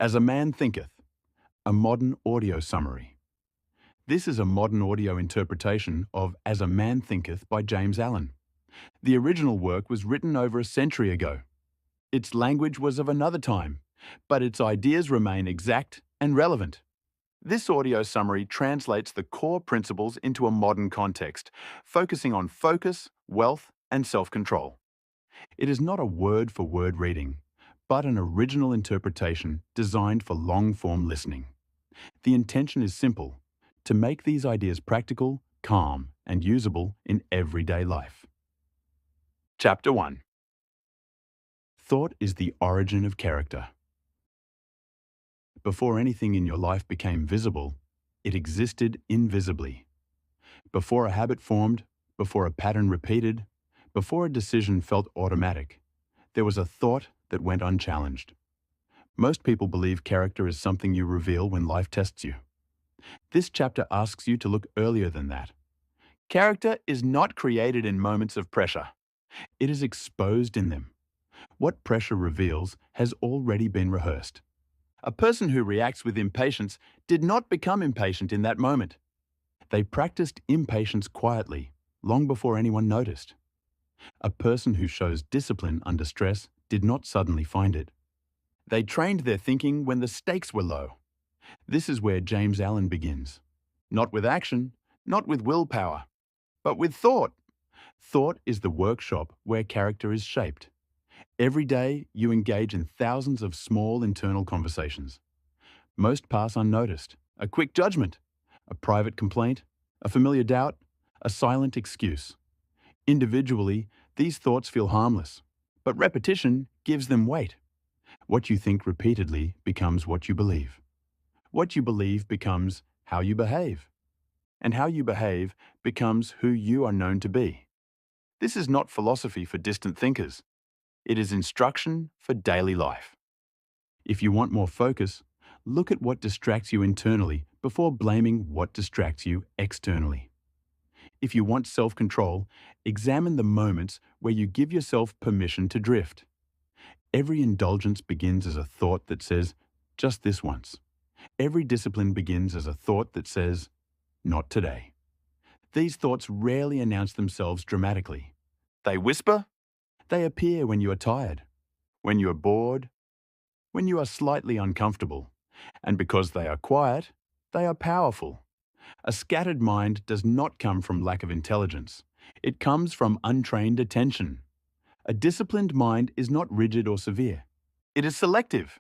As a Man Thinketh, a modern audio summary. This is a modern audio interpretation of As a Man Thinketh by James Allen. The original work was written over a century ago. Its language was of another time, but its ideas remain exact and relevant. This audio summary translates the core principles into a modern context, focusing on focus, wealth, and self-control. It is not a word-for-word reading, but an original interpretation designed for long-form listening. The intention is simple: to make these ideas practical, calm, and usable in everyday life. Chapter 1. Thought is the origin of character. Before anything in your life became visible, it existed invisibly. Before a habit formed, before a pattern repeated, before a decision felt automatic, there was a thought that went unchallenged. Most people believe character is something you reveal when life tests you. This chapter asks you to look earlier than that. Character is not created in moments of pressure. It is exposed in them. What pressure reveals has already been rehearsed. A person who reacts with impatience did not become impatient in that moment. They practiced impatience quietly, long before anyone noticed. A person who shows discipline under stress did not suddenly find it. They trained their thinking when the stakes were low. This is where James Allen begins. Not with action, not with willpower, but with thought. Thought is the workshop where character is shaped. Every day, you engage in thousands of small internal conversations. Most pass unnoticed. A quick judgment, a private complaint, a familiar doubt, a silent excuse. Individually, these thoughts feel harmless, but repetition gives them weight. What you think repeatedly becomes what you believe. What you believe becomes how you behave. And how you behave becomes who you are known to be. This is not philosophy for distant thinkers. It is instruction for daily life. If you want more focus, look at what distracts you internally before blaming what distracts you externally. If you want self-control, examine the moments where you give yourself permission to drift. Every indulgence begins as a thought that says, just this once. Every discipline begins as a thought that says, not today. These thoughts rarely announce themselves dramatically. They whisper. They appear when you are tired, when you are bored, when you are slightly uncomfortable. And because they are quiet, they are powerful. A scattered mind does not come from lack of intelligence. It comes from untrained attention. A disciplined mind is not rigid or severe. It is selective.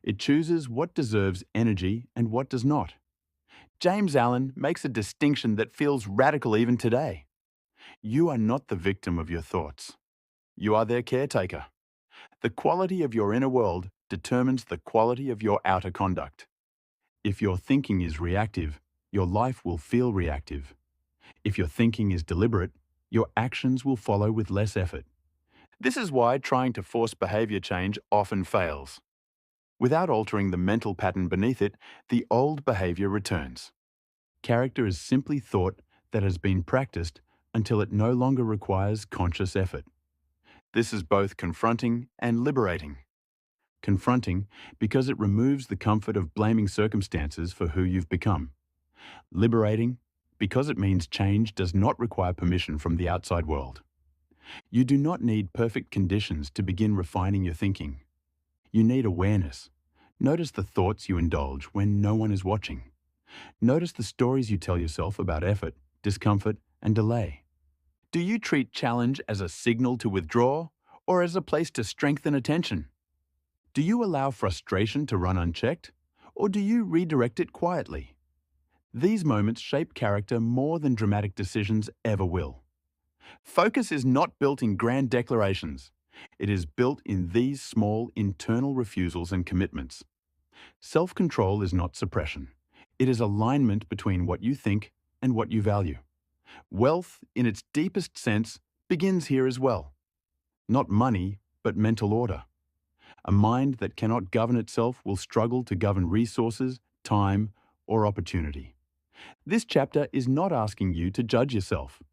It chooses what deserves energy and what does not. James Allen makes a distinction that feels radical even today. You are not the victim of your thoughts. You are their caretaker. The quality of your inner world determines the quality of your outer conduct. If your thinking is reactive, your life will feel reactive. If your thinking is deliberate, your actions will follow with less effort. This is why trying to force behavior change often fails. Without altering the mental pattern beneath it, the old behavior returns. Character is simply thought that has been practiced until it no longer requires conscious effort. This is both confronting and liberating. Confronting because it removes the comfort of blaming circumstances for who you've become. Liberating because it means change does not require permission from the outside world. You do not need perfect conditions to begin refining your thinking. You need awareness. Notice the thoughts you indulge when no one is watching. Notice the stories you tell yourself about effort, discomfort, and delay. Do you treat challenge as a signal to withdraw or as a place to strengthen attention? Do you allow frustration to run unchecked or do you redirect it quietly? These moments shape character more than dramatic decisions ever will. Focus is not built in grand declarations. It is built in these small internal refusals and commitments. Self-control is not suppression. It is alignment between what you think and what you value. Wealth, in its deepest sense, begins here as well. Not money, but mental order. A mind that cannot govern itself will struggle to govern resources, time, or opportunity. This chapter is not asking you to judge yourself.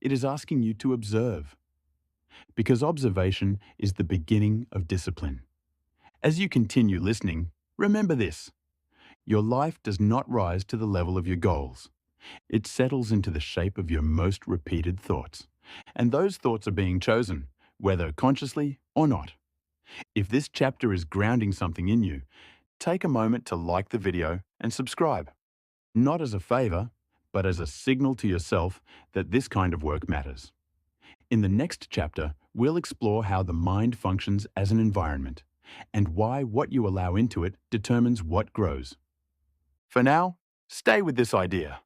It is asking you to observe. Because observation is the beginning of discipline. As you continue listening, remember this: your life does not rise to the level of your goals. It settles into the shape of your most repeated thoughts. And those thoughts are being chosen, whether consciously or not. If this chapter is grounding something in you, take a moment to like the video and subscribe. Not as a favor, but as a signal to yourself that this kind of work matters. In the next chapter, we'll explore how the mind functions as an environment and why what you allow into it determines what grows. For now, stay with this idea.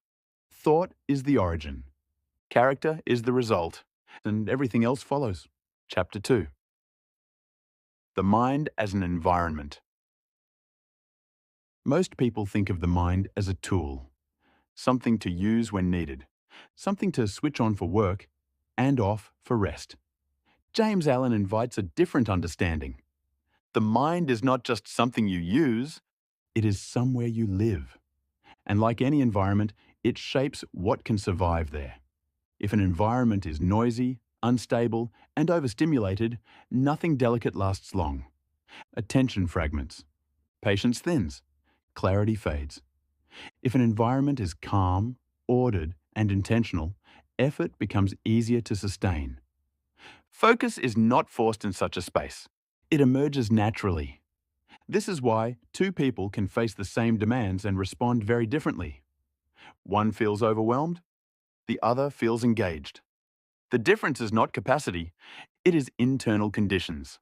Thought is the origin, character is the result, and everything else follows. Chapter 2. The mind as an environment. Most people think of the mind as a tool, something to use when needed, something to switch on for work and off for rest. James Allen invites a different understanding. The mind is not just something you use, it is somewhere you live. And like any environment, it shapes what can survive there. If an environment is noisy, unstable, and overstimulated, nothing delicate lasts long. Attention fragments. Patience thins. Clarity fades. If an environment is calm, ordered, and intentional, effort becomes easier to sustain. Focus is not forced in such a space. It emerges naturally. This is why two people can face the same demands and respond very differently. One feels overwhelmed, the other feels engaged. The difference is not capacity, it is internal conditions.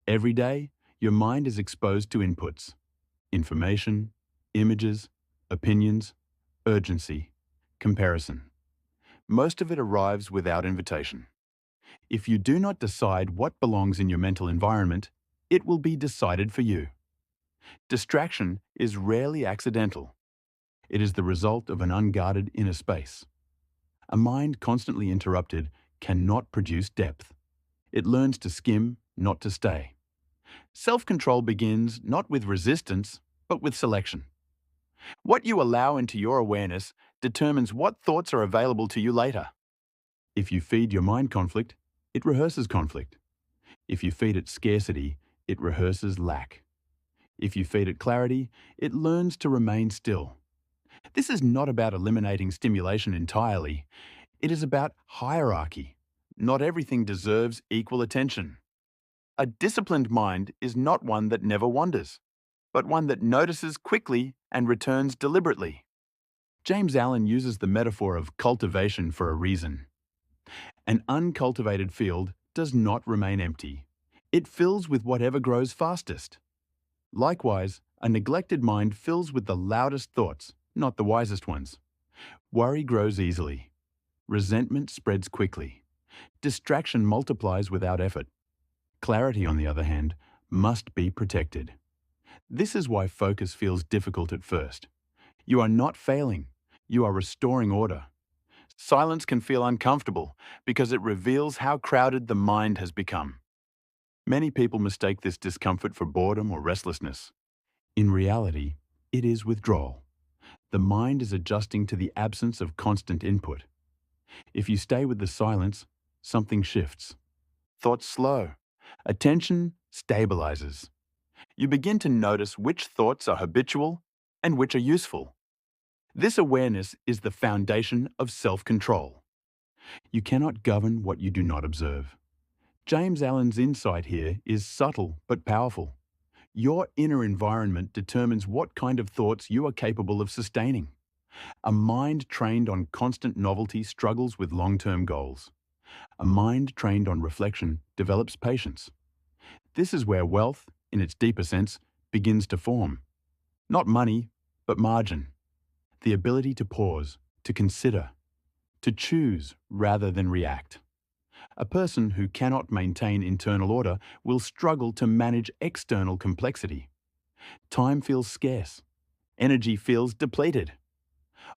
Every day, your mind is exposed to inputs: information, images, opinions, urgency, comparison. Most of it arrives without invitation. If you do not decide what belongs in your mental environment, it will be decided for you. Distraction is rarely accidental. It is the result of an unguarded inner space. A mind constantly interrupted cannot produce depth. It learns to skim, not to stay. Self-control begins not with resistance, but with selection. What you allow into your awareness determines what thoughts are available to you later. If you feed your mind conflict, it rehearses conflict. If you feed it scarcity, it rehearses lack. If you feed it clarity, it learns to remain still. This is not about eliminating stimulation entirely. It is about hierarchy. Not everything deserves equal attention. A disciplined mind is not one that never wanders, but one that notices quickly and returns deliberately. James Allen uses the metaphor of cultivation for a reason. An uncultivated field does not remain empty. It fills with whatever grows fastest. Likewise, a neglected mind fills with the loudest thoughts, not the wisest ones. Worry grows easily. Resentment spreads quickly. Distraction multiplies without effort. Clarity, on the other hand, must be protected. This is why focus feels difficult at first. You are not failing. You are restoring order. Silence can feel uncomfortable because it reveals how crowded the mind has become. Many people mistake this discomfort for boredom or restlessness. In reality, it is withdrawal. The mind is adjusting to the absence of constant input. If you stay with the silence, something shifts. Thoughts slow. Attention stabilizes. You begin to notice which thoughts are habitual and which are useful. This awareness is the foundation of self-control. You cannot govern what you do not observe. James Allen's insight here is subtle but powerful. Your inner environment determines what kind of thoughts you are capable of sustaining. A mind trained on constant novelty struggles with long-term goals. A mind trained on reflection develops patience. This is where wealth, in its deeper sense, begins to form. Not money, but margin. The ability to pause, to consider, to choose rather than react. A person who cannot maintain internal order will struggle to manage external complexity. Time feels scarce. Energy feels depleted.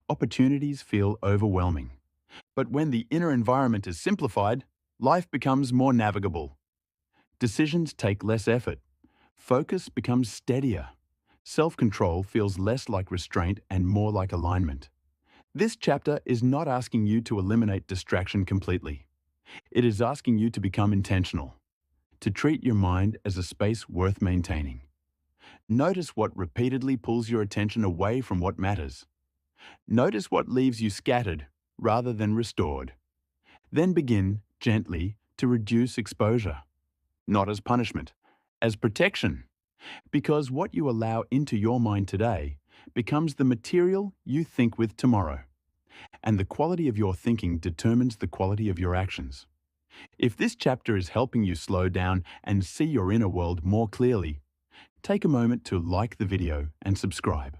Opportunities feel overwhelming. But when the inner environment is simplified, life becomes more navigable. Decisions take less effort. Focus becomes steadier. Self-control feels less like restraint and more like alignment. This chapter is not asking you to eliminate distraction completely. It is asking you to become intentional, to treat your mind as a space worth maintaining. Notice what repeatedly pulls your attention away from what matters. Notice what leaves you scattered rather than restored. Then begin, gently, to reduce exposure, not as punishment, as protection, because what you allow into your mind today becomes the material you think with tomorrow, and the quality of your thinking determines the quality of your actions. If this chapter is helping you slow down and see your inner world more clearly, take a moment to like the video and subscribe.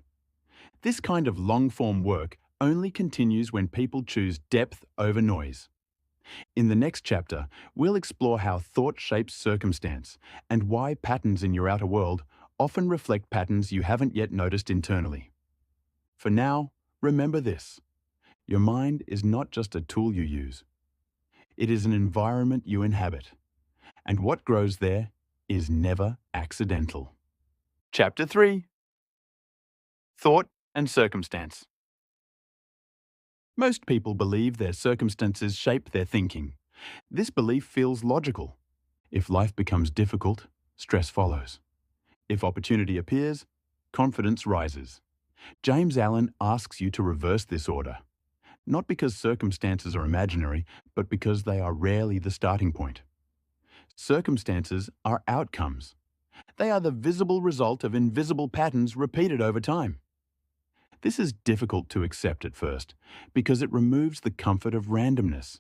This kind of long-form work only continues when people choose depth over noise. In the next chapter, we'll explore how thought shapes circumstance and why patterns in your outer world often reflect patterns you haven't yet noticed internally. For now, remember this: your mind is not just a tool you use. It is an environment you inhabit, and what grows there is never accidental. Chapter 3: Thought and Circumstance. Most people believe their circumstances shape their thinking. This belief feels logical. If life becomes difficult, stress follows. If opportunity appears, confidence rises. James Allen asks you to reverse this order, not because circumstances are imaginary, but because they are rarely the starting point. Circumstances are outcomes. They are the visible result of invisible patterns repeated over time. This is difficult to accept at first because it removes the comfort of randomness.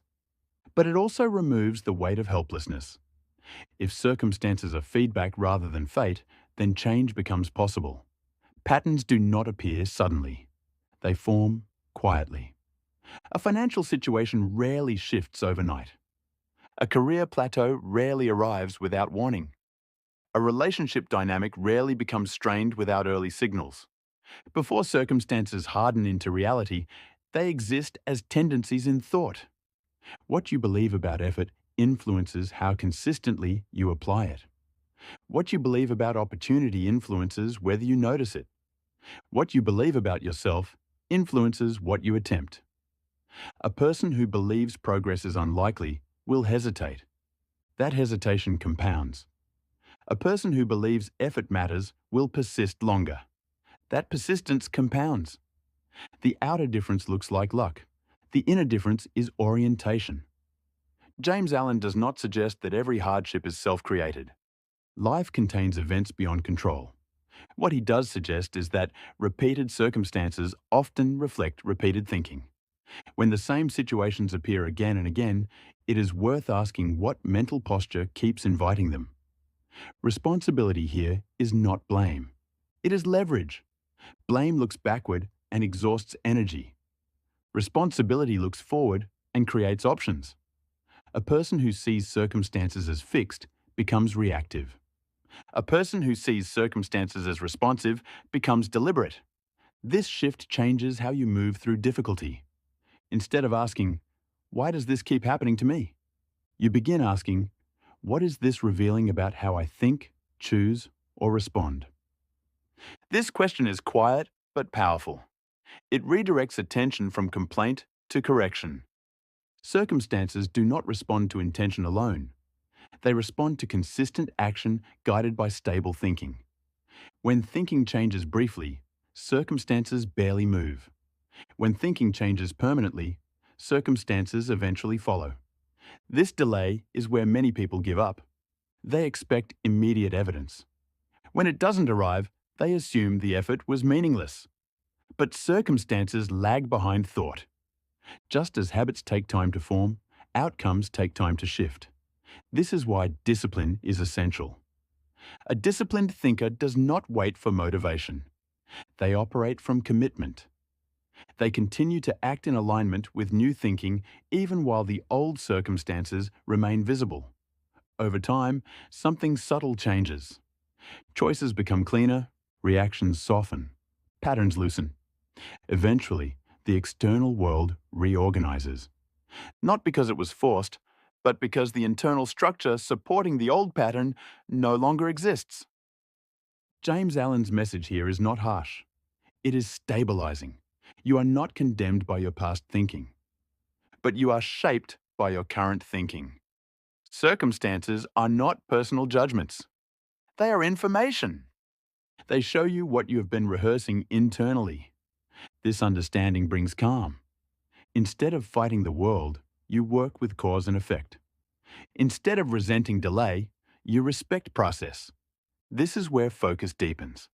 But it also removes the weight of helplessness. If circumstances are feedback rather than fate, then change becomes possible. Patterns do not appear suddenly. They form quietly. A financial situation rarely shifts overnight. A career plateau rarely arrives without warning. A relationship dynamic rarely becomes strained without early signals. Before circumstances harden into reality, they exist as tendencies in thought. What you believe about effort influences how consistently you apply it. What you believe about opportunity influences whether you notice it. What you believe about yourself influences what you attempt. A person who believes progress is unlikely will hesitate. That hesitation compounds. A person who believes effort matters will persist longer. That persistence compounds. The outer difference looks like luck. The inner difference is orientation. James Allen does not suggest that every hardship is self-created. Life contains events beyond control. What he does suggest is that repeated circumstances often reflect repeated thinking. When the same situations appear again and again, it is worth asking what mental posture keeps inviting them. Responsibility here is not blame. It is leverage. Blame looks backward and exhausts energy. Responsibility looks forward and creates options. A person who sees circumstances as fixed becomes reactive. A person who sees circumstances as responsive becomes deliberate. This shift changes how you move through difficulty. Instead of asking, "Why does this keep happening to me?" you begin asking, "What is this revealing about how I think, choose, or respond?" This question is quiet but powerful. It redirects attention from complaint to correction. Circumstances do not respond to intention alone. They respond to consistent action guided by stable thinking. When thinking changes briefly, circumstances barely move. When thinking changes permanently, circumstances eventually follow. This delay is where many people give up. They expect immediate evidence. When it doesn't arrive, they assume the effort was meaningless. But circumstances lag behind thought. Just as habits take time to form, outcomes take time to shift. This is why discipline is essential. A disciplined thinker does not wait for motivation. They operate from commitment. They continue to act in alignment with new thinking even while the old circumstances remain visible. Over time, something subtle changes. Choices become cleaner, reactions soften, patterns loosen. Eventually, the external world reorganizes. Not because it was forced, but because the internal structure supporting the old pattern no longer exists. James Allen's message here is not harsh. It is stabilizing. You are not condemned by your past thinking, but you are shaped by your current thinking. Circumstances are not personal judgments. They are information. They show you what you have been rehearsing internally. This understanding brings calm. Instead of fighting the world, you work with cause and effect. Instead of resenting delay, you respect process. This is where focus deepens.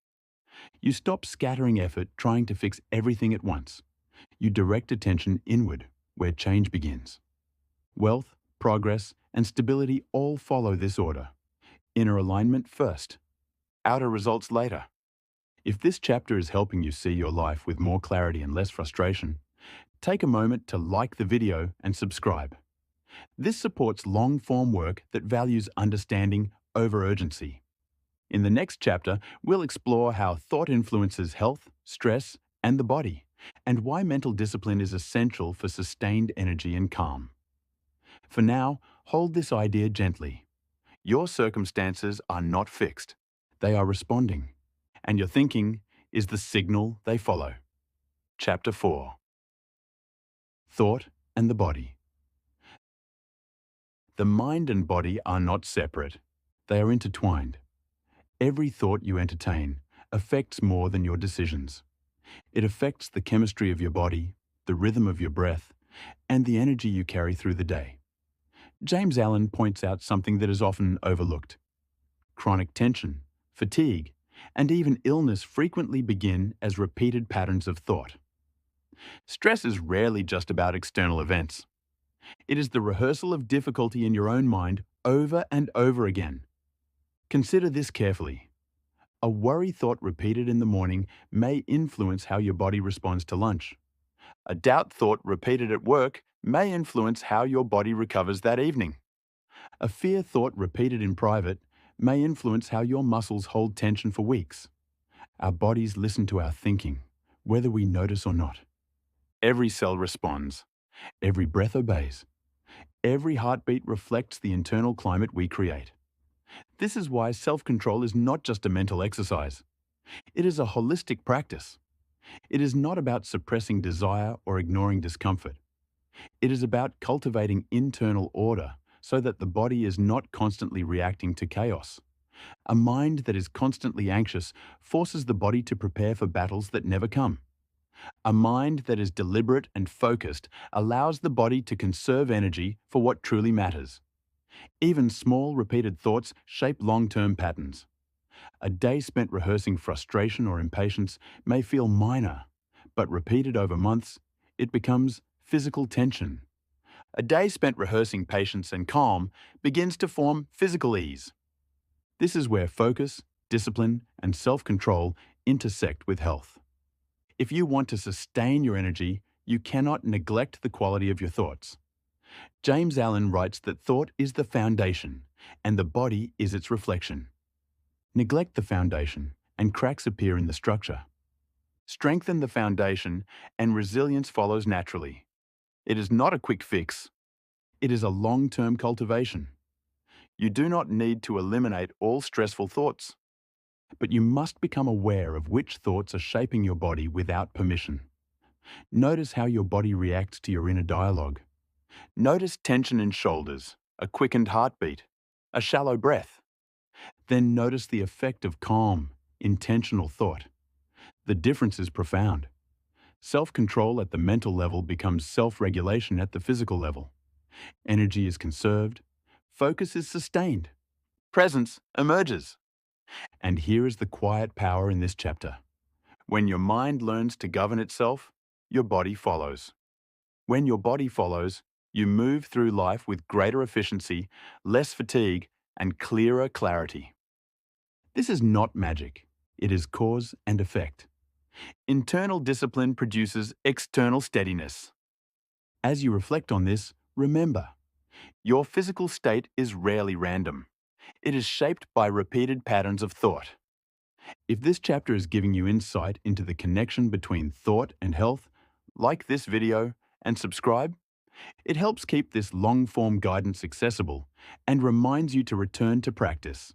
You stop scattering effort trying to fix everything at once. You direct attention inward, where change begins. Wealth, progress, and stability all follow this order. Inner alignment first, outer results later. If this chapter is helping you see your life with more clarity and less frustration, take a moment to like the video and subscribe. This supports long-form work that values understanding over urgency. In the next chapter, we'll explore how thought influences health, stress, and the body, and why mental discipline is essential for sustained energy and calm. For now, hold this idea gently. Your circumstances are not fixed. They are responding, and your thinking is the signal they follow. Chapter 4. Thought and the body. The mind and body are not separate. They are intertwined. Every thought you entertain affects more than your decisions. It affects the chemistry of your body, the rhythm of your breath, and the energy you carry through the day. James Allen points out something that is often overlooked. Chronic tension, fatigue, and even illness frequently begin as repeated patterns of thought. Stress is rarely just about external events. It is the rehearsal of difficulty in your own mind over and over again. Consider this carefully. A worry thought repeated in the morning may influence how your body responds to lunch. A doubt thought repeated at work may influence how your body recovers that evening. A fear thought repeated in private may influence how your muscles hold tension for weeks. Our bodies listen to our thinking, whether we notice or not. Every cell responds. Every breath obeys. Every heartbeat reflects the internal climate we create. This is why self-control is not just a mental exercise. It is a holistic practice. It is not about suppressing desire or ignoring discomfort. It is about cultivating internal order so that the body is not constantly reacting to chaos. A mind that is constantly anxious forces the body to prepare for battles that never come. A mind that is deliberate and focused allows the body to conserve energy for what truly matters. Even small, repeated thoughts shape long-term patterns. A day spent rehearsing frustration or impatience may feel minor, but repeated over months, it becomes physical tension. A day spent rehearsing patience and calm begins to form physical ease. This is where focus, discipline, and self-control intersect with health. If you want to sustain your energy, you cannot neglect the quality of your thoughts. James Allen writes that thought is the foundation, and the body is its reflection. Neglect the foundation, and cracks appear in the structure. Strengthen the foundation, and resilience follows naturally. It is not a quick fix. It is a long-term cultivation. You do not need to eliminate all stressful thoughts, but you must become aware of which thoughts are shaping your body without permission. Notice how your body reacts to your inner dialogue. Notice tension in shoulders, a quickened heartbeat, a shallow breath. Then notice the effect of calm, intentional thought. The difference is profound. Self-control at the mental level becomes self-regulation at the physical level. Energy is conserved, focus is sustained, presence emerges. And here is the quiet power in this chapter. When your mind learns to govern itself, your body follows. When your body follows, you move through life with greater efficiency, less fatigue, and clearer clarity. This is not magic. It is cause and effect. Internal discipline produces external steadiness. As you reflect on this, remember, your physical state is rarely random. It is shaped by repeated patterns of thought. If this chapter is giving you insight into the connection between thought and health, like this video and subscribe. It helps keep this long-form guidance accessible and reminds you to return to practice.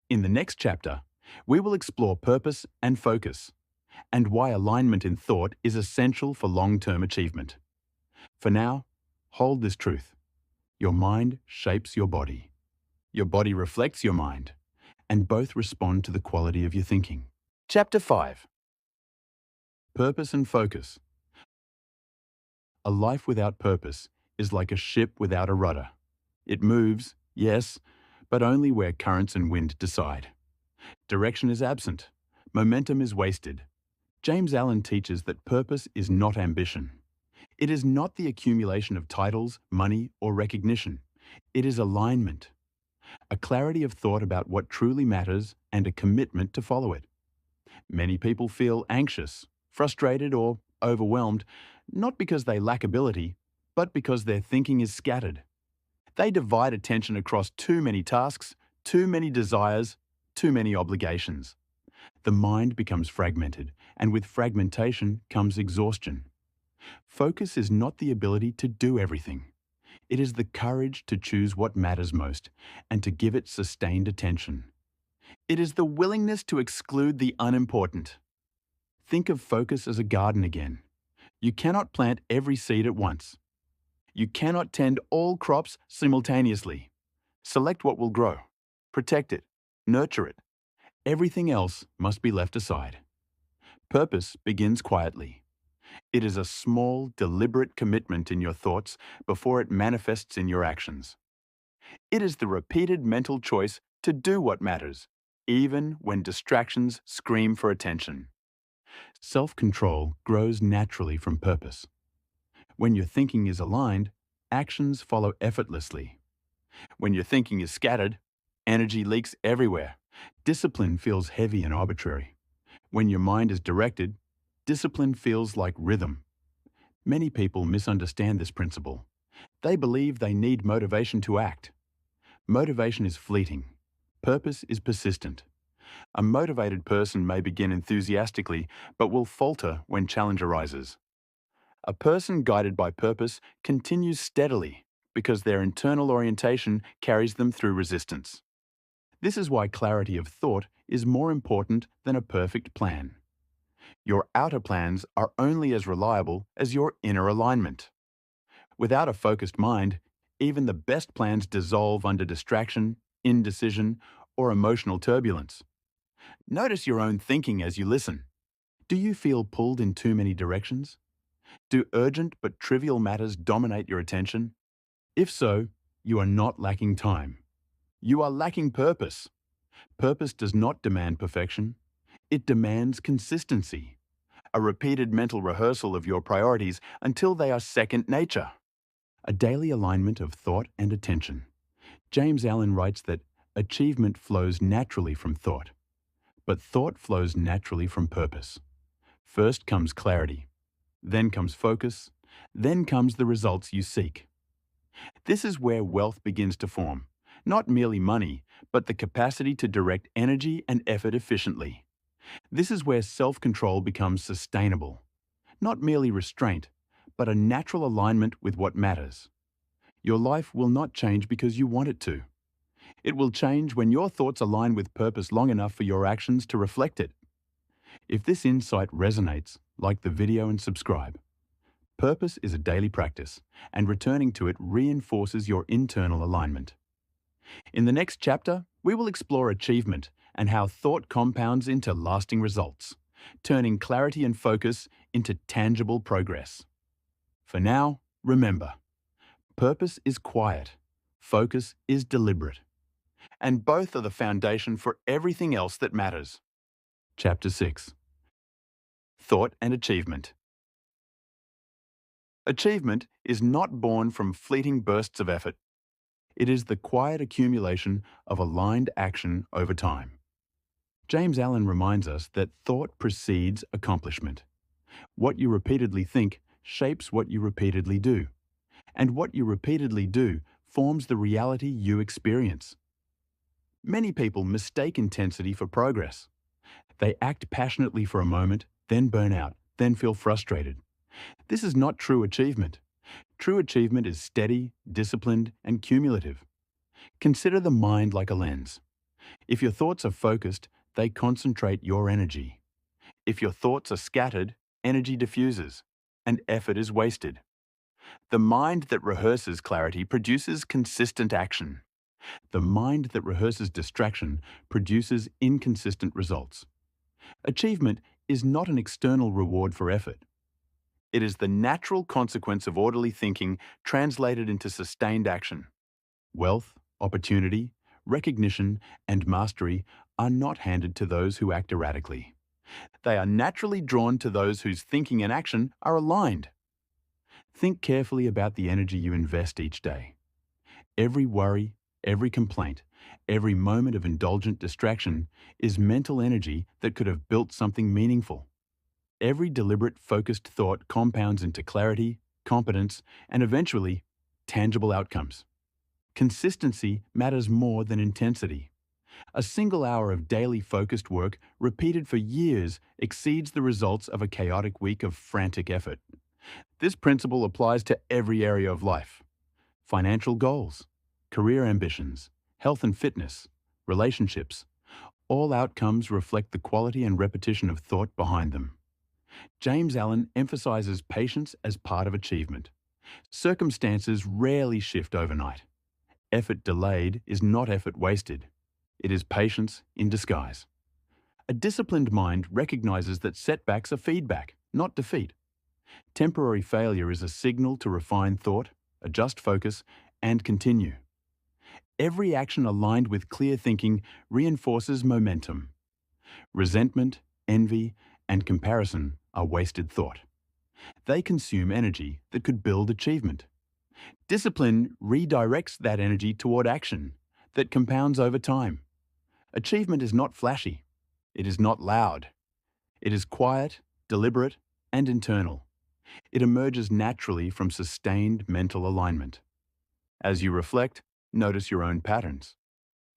In the next chapter, we will explore purpose and focus, and why alignment in thought is essential for long-term achievement. For now, hold this truth. Your mind shapes your body. Your body reflects your mind, and both respond to the quality of your thinking. Chapter 5. Purpose and Focus. A life without purpose is like a ship without a rudder. It moves, yes, but only where currents and wind decide. Direction is absent. Momentum is wasted. James Allen teaches that purpose is not ambition. It is not the accumulation of titles, money, or recognition. It is alignment, a clarity of thought about what truly matters and a commitment to follow it. Many people feel anxious, frustrated, or overwhelmed, not because they lack ability, but because their thinking is scattered. They divide attention across too many tasks, too many desires, too many obligations. The mind becomes fragmented, and with fragmentation comes exhaustion. Focus is not the ability to do everything. It is the courage to choose what matters most and to give it sustained attention. It is the willingness to exclude the unimportant. Think of focus as a garden again. You cannot plant every seed at once. You cannot tend all crops simultaneously. Select what will grow. Protect it. Nurture it. Everything else must be left aside. Purpose begins quietly. It is a small, deliberate commitment in your thoughts before it manifests in your actions. It is the repeated mental choice to do what matters, even when distractions scream for attention. Self-control grows naturally from purpose. When your thinking is aligned, actions follow effortlessly. When your thinking is scattered, energy leaks everywhere. Discipline feels heavy and arbitrary. When your mind is directed, discipline feels like rhythm. Many people misunderstand this principle. They believe they need motivation to act. Motivation is fleeting. Purpose is persistent. A motivated person may begin enthusiastically, but will falter when challenge arises. A person guided by purpose continues steadily because their internal orientation carries them through resistance. This is why clarity of thought is more important than a perfect plan. Your outer plans are only as reliable as your inner alignment. Without a focused mind, even the best plans dissolve under distraction, indecision, or emotional turbulence. Notice your own thinking as you listen. Do you feel pulled in too many directions? Do urgent but trivial matters dominate your attention? If so, you are not lacking time. You are lacking purpose. Purpose does not demand perfection. It demands consistency, a repeated mental rehearsal of your priorities until they are second nature. A daily alignment of thought and attention. James Allen writes that achievement flows naturally from thought, but thought flows naturally from purpose. First comes clarity, then comes focus, then comes the results you seek. This is where wealth begins to form, not merely money, but the capacity to direct energy and effort efficiently. This is where self-control becomes sustainable, not merely restraint, but a natural alignment with what matters. Your life will not change because you want it to. It will change when your thoughts align with purpose long enough for your actions to reflect it. If this insight resonates, like the video and subscribe. Purpose is a daily practice, and returning to it reinforces your internal alignment. In the next chapter, we will explore achievement and how thought compounds into lasting results, turning clarity and focus into tangible progress. For now, remember, purpose is quiet, focus is deliberate, and both are the foundation for everything else that matters. Chapter 6. Thought and Achievement. Achievement is not born from fleeting bursts of effort. It is the quiet accumulation of aligned action over time. James Allen reminds us that thought precedes accomplishment. What you repeatedly think shapes what you repeatedly do, and what you repeatedly do forms the reality you experience. Many people mistake intensity for progress. They act passionately for a moment, then burn out, then feel frustrated. This is not true achievement. True achievement is steady, disciplined, and cumulative. Consider the mind like a lens. If your thoughts are focused, they concentrate your energy. If your thoughts are scattered, energy diffuses, and effort is wasted. The mind that rehearses clarity produces consistent action. The mind that rehearses distraction produces inconsistent results. Achievement is not an external reward for effort. It is the natural consequence of orderly thinking translated into sustained action. Wealth, opportunity, recognition, and mastery are not handed to those who act erratically. They are naturally drawn to those whose thinking and action are aligned. Think carefully about the energy you invest each day. Every worry, every complaint, every moment of indulgent distraction is mental energy that could have built something meaningful. Every deliberate, focused thought compounds into clarity, competence, and eventually, tangible outcomes. Consistency matters more than intensity. A single hour of daily focused work repeated for years exceeds the results of a chaotic week of frantic effort. This principle applies to every area of life: financial goals, career ambitions, health and fitness, relationships. All outcomes reflect the quality and repetition of thought behind them. James Allen emphasizes patience as part of achievement. Circumstances rarely shift overnight. Effort delayed is not effort wasted. It is patience in disguise. A disciplined mind recognizes that setbacks are feedback, not defeat. Temporary failure is a signal to refine thought, adjust focus, and continue. Every action aligned with clear thinking reinforces momentum. Resentment, envy, and comparison are wasted thought. They consume energy that could build achievement. Discipline redirects that energy toward action that compounds over time. Achievement is not flashy. It is not loud. It is quiet, deliberate, and internal. It emerges naturally from sustained mental alignment. As you reflect, notice your own patterns.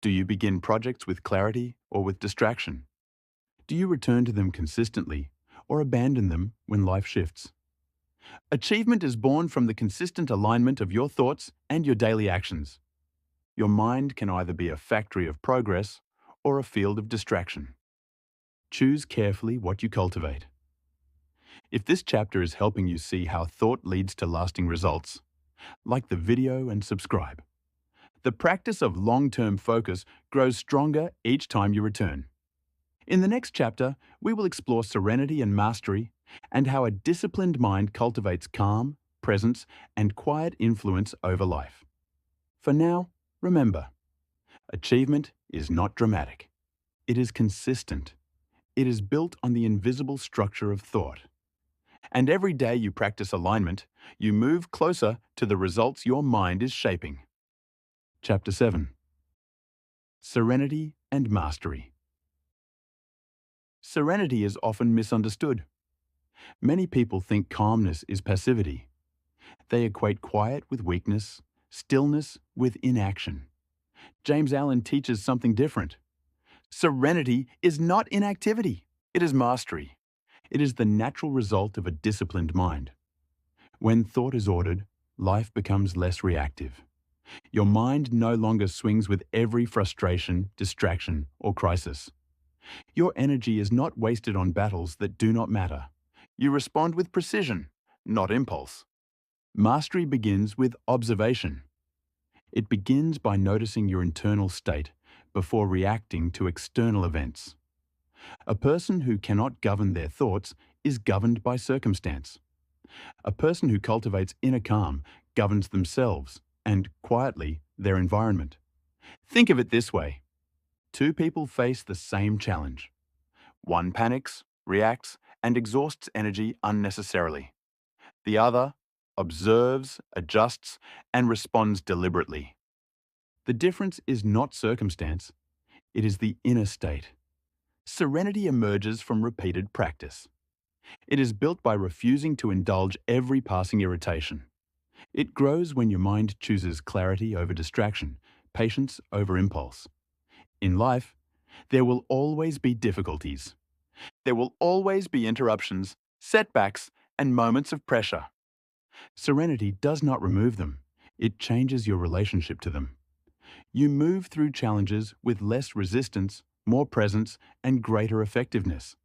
Do you begin projects with clarity or with distraction? Do you return to them consistently or abandon them when life shifts? Achievement is born from the consistent alignment of your thoughts and your daily actions. Your mind can either be a factory of progress or a field of distraction. Choose carefully what you cultivate. If this chapter is helping you see how thought leads to lasting results, like the video and subscribe. The practice of long-term focus grows stronger each time you return. In the next chapter, we will explore serenity and mastery and how a disciplined mind cultivates calm, presence, and quiet influence over life. For now, remember, achievement is not dramatic. It is consistent. It is built on the invisible structure of thought. And every day you practice alignment, you move closer to the results your mind is shaping. Chapter 7. Serenity and Mastery. Serenity is often misunderstood. Many people think calmness is passivity. They equate quiet with weakness, stillness with inaction. James Allen teaches something different. Serenity is not inactivity. It is mastery. It is the natural result of a disciplined mind. When thought is ordered, life becomes less reactive. Your mind no longer swings with every frustration, distraction, or crisis. Your energy is not wasted on battles that do not matter. You respond with precision, not impulse. Mastery begins with observation. It begins by noticing your internal state before reacting to external events. A person who cannot govern their thoughts is governed by circumstance. A person who cultivates inner calm governs themselves and, quietly, their environment. Think of it this way. Two people face the same challenge. One panics, reacts, and exhausts energy unnecessarily. The other observes, adjusts, and responds deliberately. The difference is not circumstance, it is the inner state. Serenity emerges from repeated practice. It is built by refusing to indulge every passing irritation. It grows when your mind chooses clarity over distraction, patience over impulse. In life, there will always be difficulties. There will always be interruptions, setbacks, and moments of pressure. Serenity does not remove them. It changes your relationship to them. You move through challenges with less resistance, more presence, and greater effectiveness.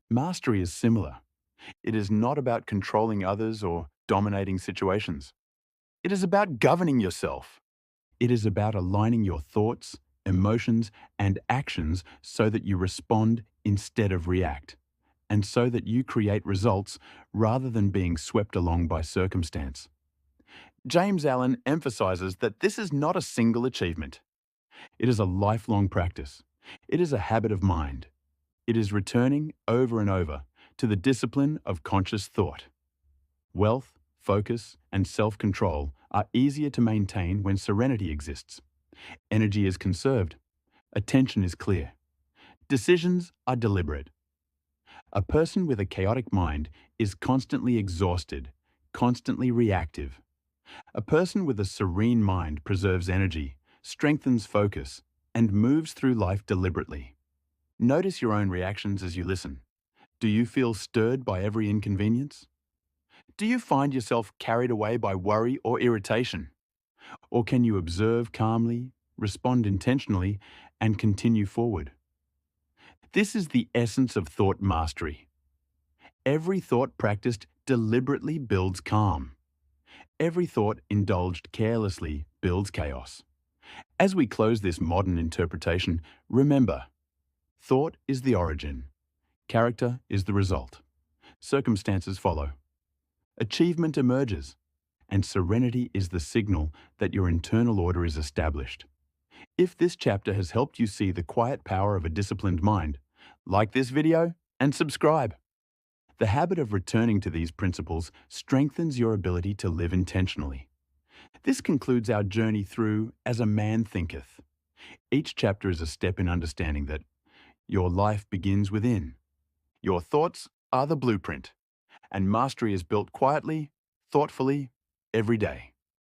Mastery is similar. It is not about controlling others or dominating situations. It is about governing yourself. It is about aligning your thoughts, emotions, and actions so that you respond instead of react, and so that you create results rather than being swept along by circumstance. James Allen emphasizes that this is not a single achievement. It is a lifelong practice. It is a habit of mind. It is returning over and over to the discipline of conscious thought. Wealth, focus, and self-control are easier to maintain when serenity exists. Energy is conserved. Attention is clear. Decisions are deliberate. A person with a chaotic mind is constantly exhausted, constantly reactive. A person with a serene mind preserves energy, strengthens focus, and moves through life deliberately. Notice your own reactions as you listen. Do you feel stirred by every inconvenience? Do you find yourself carried away by worry or irritation? Or can you observe calmly, respond intentionally, and continue forward? This is the essence of thought mastery. Every thought practiced deliberately builds calm. Every thought indulged carelessly builds chaos. As we close this modern interpretation, remember, thought is the origin, character is the result, circumstances follow, achievement emerges, and serenity is the signal that your internal order is established. If this chapter has helped you see the quiet power of a disciplined mind, like this video and subscribe. The habit of returning to these principles strengthens your ability to live intentionally. This concludes our journey through As a Man Thinketh. Each chapter is a step in understanding that your life begins within. Your thoughts are the blueprint, and mastery is built quietly, thoughtfully, every day.